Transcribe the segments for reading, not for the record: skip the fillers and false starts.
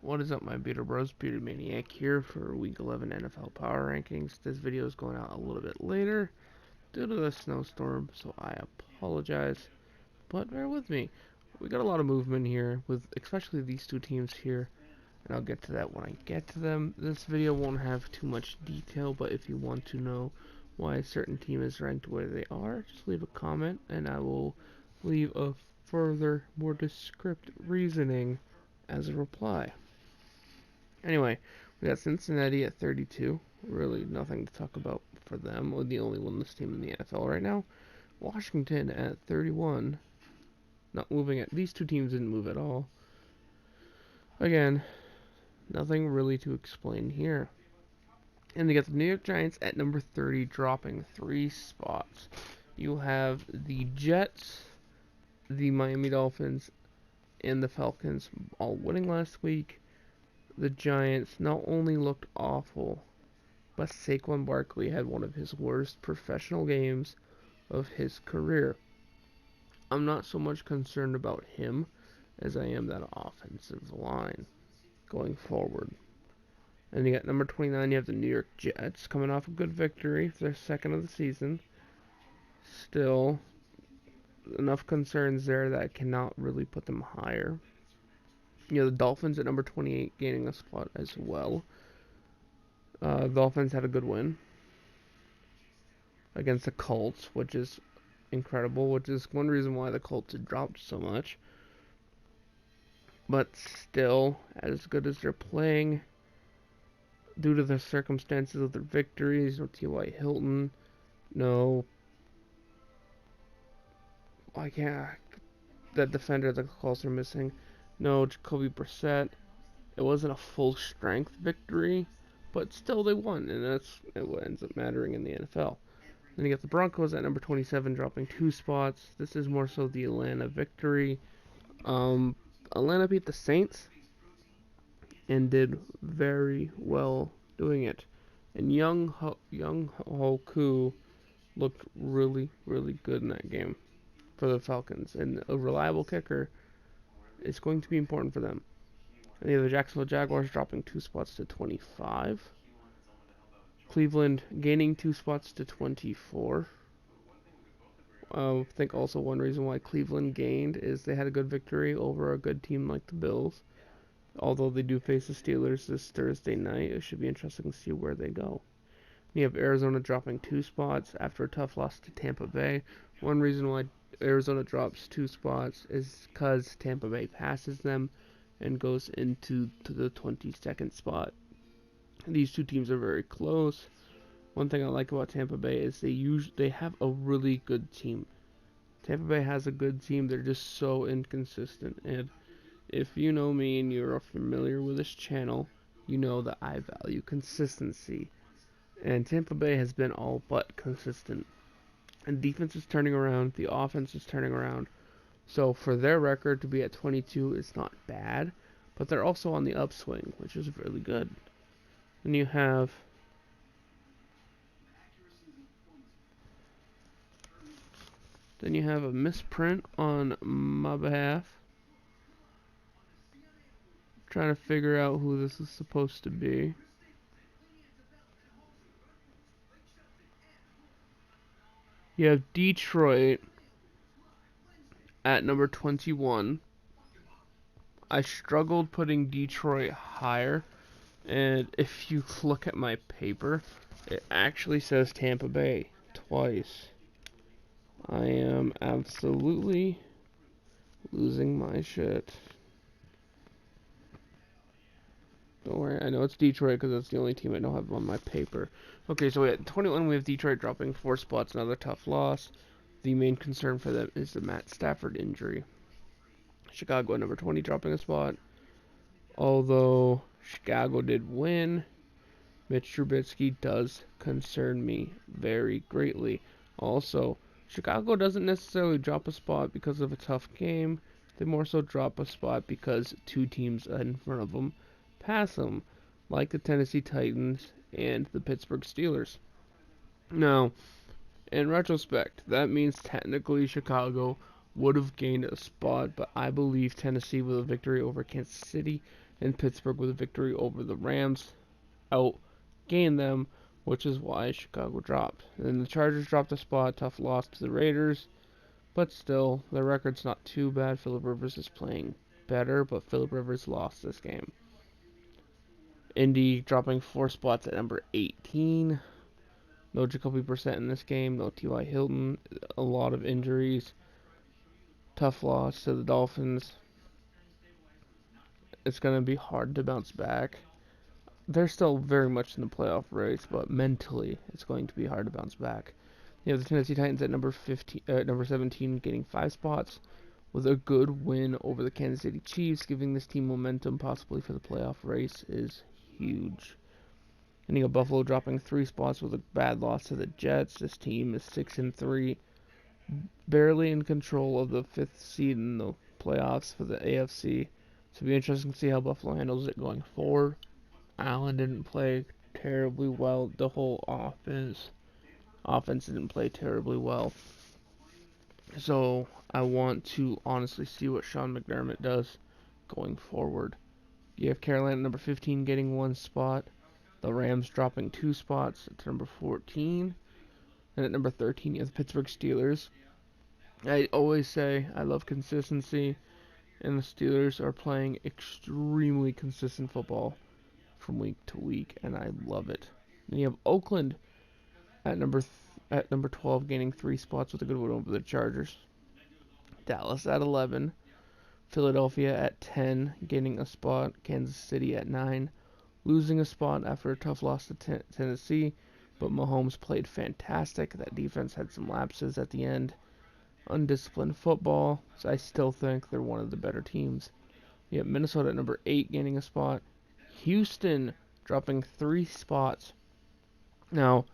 What is up, my beater bros? Bearded Maine-iac here for Week 11 NFL Power Rankings. This video is going out a little bit later due to the snowstorm, so I apologize, but bear with me. We got a lot of movement here, with especially these two teams here, and I'll get to that when I get to them. This video won't have too much detail, but if you want to know why a certain team is ranked where they are, just leave a comment, and I will leave a further, more descriptive reasoning as a reply. Anyway, we got Cincinnati at 32. Really nothing to talk about for them. We're the only winless team in the NFL right now. Washington at 31. Not moving at these two teams didn't move at all. Again, nothing really to explain here. And they got the New York Giants at number 30, dropping 3 spots. You have the Jets, the Miami Dolphins, and the Falcons all winning last week. The Giants not only looked awful, but Saquon Barkley had one of his worst professional games of his career. I'm not so much concerned about him as I am that offensive line going forward. And you got number 29, you have the New York Jets coming off a good victory for their second of the season. Still, enough concerns there that I cannot really put them higher. You know, the Dolphins at number 28 gaining a spot as well. The Dolphins had a good win against the Colts, which is incredible, which is one reason why the Colts had dropped so much. But still, as good as they're playing, due to the circumstances of their victories, no T.Y. Hilton, no... I can't... That defender the Colts are missing. No Jacoby Brissett. It wasn't a full strength victory, but still they won, and that's what ends up mattering in the NFL. Then you got the Broncos at number 27, dropping 2 spots. This is more so the Atlanta victory. Atlanta beat the Saints and did very well doing it. And Young Ho looked really, really good in that game for the Falcons, and a reliable kicker is going to be important for them. And the Jacksonville Jaguars dropping 2 spots to 25. Cleveland gaining 2 spots to 24. I think also one reason why Cleveland gained is they had a good victory over a good team like the Bills. Although they do face the Steelers this Thursday night, it should be interesting to see where they go. You have Arizona dropping 2 spots after a tough loss to Tampa Bay. One reason why Arizona drops 2 spots is because Tampa Bay passes them and goes into the 22nd spot. These two teams are very close. One thing I like about Tampa Bay is they have a really good team. Tampa Bay has a good team. They're just so inconsistent. And if you know me and you're familiar with this channel, you know that I value consistency. And Tampa Bay has been all but consistent. And defense is turning around. The offense is turning around. So for their record to be at 22 is not bad. But they're also on the upswing, which is really good. Then you have a misprint on my behalf. Trying to figure out who this is supposed to be. You have Detroit at number 21. I struggled putting Detroit higher, and if you look at my paper, it actually says Tampa Bay twice. I am absolutely losing my shit. Don't worry, I know it's Detroit because that's the only team I don't have on my paper. Okay, so at 21 we have Detroit dropping 4 spots, another tough loss. The main concern for them is the Matt Stafford injury. Chicago at number 20 dropping a spot. Although Chicago did win, Mitch Trubisky does concern me very greatly. Also, Chicago doesn't necessarily drop a spot because of a tough game. They more so drop a spot because 2 teams in front of them pass them, like the Tennessee Titans and the Pittsburgh Steelers. Now, in retrospect, that means technically Chicago would have gained a spot, but I believe Tennessee with a victory over Kansas City and Pittsburgh with a victory over the Rams outgained them, which is why Chicago dropped. And then the Chargers dropped a spot, tough loss to the Raiders, but still, their record's not too bad. Phillip Rivers is playing better, but Phillip Rivers lost this game. Indy dropping 4 spots at number 18. No Jacoby Brissett in this game, no T.Y. Hilton, a lot of injuries. Tough loss to the Dolphins. It's going to be hard to bounce back. They're still very much in the playoff race, but mentally, it's going to be hard to bounce back. You have the Tennessee Titans at number 17, getting 5 spots with a good win over the Kansas City Chiefs, giving this team momentum possibly for the playoff race is huge. And you got Buffalo dropping 3 spots with a bad loss to the Jets. This team is 6-3, barely in control of the 5th seed in the playoffs for the AFC. So it'll be interesting to see how Buffalo handles it going forward. Allen didn't play terribly well. The whole offense didn't play terribly well. So I want to honestly see what Sean McDermott does going forward. You have Carolina at number 15 getting 1 spot. The Rams dropping 2 spots to number 14. And at number 13 you have the Pittsburgh Steelers. I always say I love consistency, and the Steelers are playing extremely consistent football from week to week, and I love it. Then you have Oakland at number 12, gaining 3 spots with a good win over the Chargers. Dallas at 11, Philadelphia at 10, gaining a spot. Kansas City at 9, losing a spot after a tough loss to Tennessee, but Mahomes played fantastic. That defense had some lapses at the end. Undisciplined football, so I still think they're one of the better teams. You have Minnesota at number 8, gaining a spot. Houston dropping 3 spots. Now,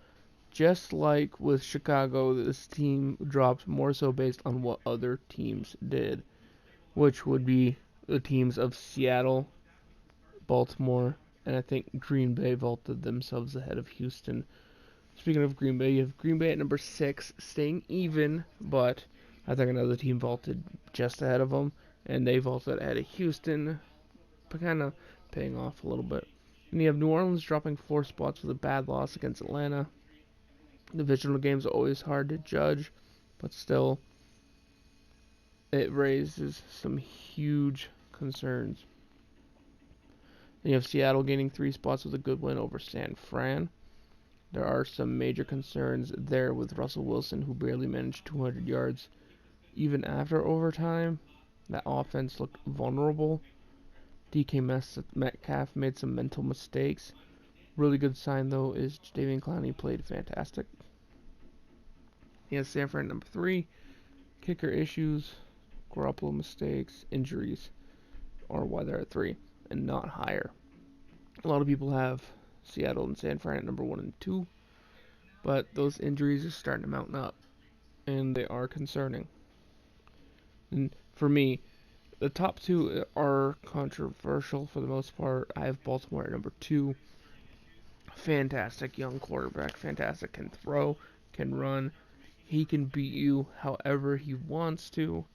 just like with Chicago, this team dropped more so based on what other teams did, which would be the teams of Seattle, Baltimore, and I think Green Bay vaulted themselves ahead of Houston. Speaking of Green Bay, you have Green Bay at number 6, staying even, but I think another team vaulted just ahead of them, and they vaulted ahead of Houston, but kind of paying off a little bit. And you have New Orleans dropping 4 spots with a bad loss against Atlanta. Divisional games are always hard to judge, but still, it raises some huge concerns. Then you have Seattle gaining 3 spots with a good win over San Fran. There are some major concerns there with Russell Wilson, who barely managed 200 yards even after overtime. That offense looked vulnerable. DK Metcalf made some mental mistakes. Really good sign, though, is Jadeveon Clowney played fantastic. He has San Fran number 3. Kicker issues, Garoppolo mistakes, injuries are why they're at 3 and not higher. A lot of people have Seattle and San Fran at number 1 and 2, but those injuries are starting to mount up, and they are concerning. And for me, the top 2 are controversial for the most part. I have Baltimore at number 2. Fantastic young quarterback, fantastic, can throw, can run. He can beat you however he wants to.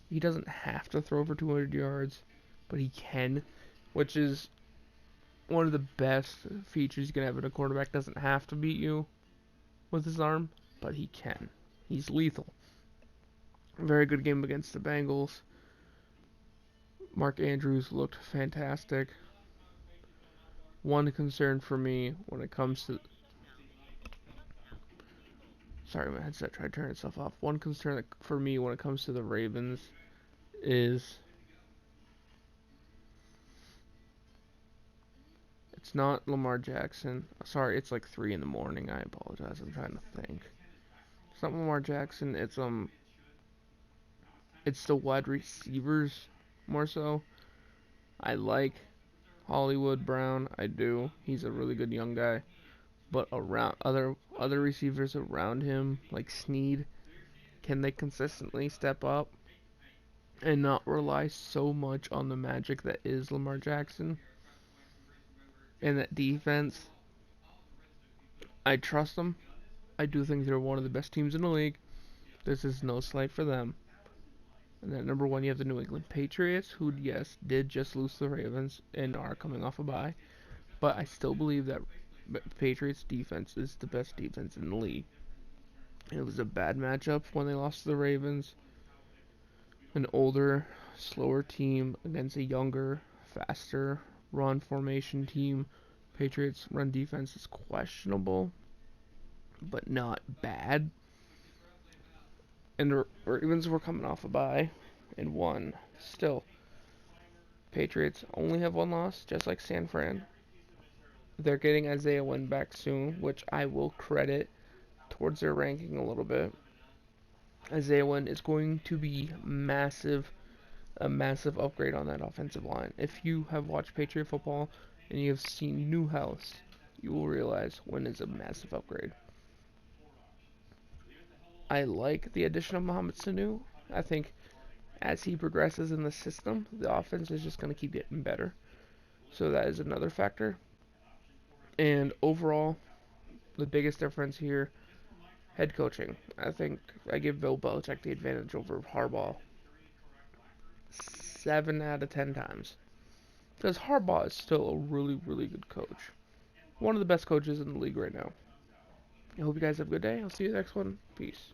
He doesn't have to throw for 200 yards, but he can, which is one of the best features you can have in a quarterback. Doesn't have to beat you with his arm, but he can. He's lethal. Very good game against the Bengals. Mark Andrews looked fantastic. One concern for me when it comes to... Sorry, my headset tried to turn itself off. One concern for me when it comes to the Ravens is... It's not Lamar Jackson. Sorry, it's like 3 in the morning. I apologize. I'm trying to think. It's not Lamar Jackson. It's the wide receivers more so. I like Hollywood Brown. I do. He's a really good young guy. But around other receivers around him, like Snead, can they consistently step up and not rely so much on the magic that is Lamar Jackson? And that defense, I trust them. I do think they're one of the best teams in the league. This is no slight for them. And then number 1, you have the New England Patriots, who, yes, did just lose to the Ravens and are coming off a bye. But I still believe that Patriots defense is the best defense in the league. It was a bad matchup when they lost to the Ravens. An older, slower team against a younger, faster run formation team. Patriots' run defense is questionable, but not bad. And the Ravens were coming off a bye and won. Still, Patriots only have one loss, just like San Fran. They're getting Isaiah Wynn back soon, which I will credit towards their ranking a little bit. Isaiah Wynn is going to be a massive upgrade on that offensive line. If you have watched Patriot football and you have seen Newhouse, you will realize Wynn is a massive upgrade. I like the addition of Mohamed Sanu. I think as he progresses in the system, the offense is just going to keep getting better. So that is another factor. And overall, the biggest difference here, head coaching. I think I give Bill Belichick the advantage over Harbaugh 7 out of 10 times. Because Harbaugh is still a really, really good coach. One of the best coaches in the league right now. I hope you guys have a good day. I'll see you next one. Peace.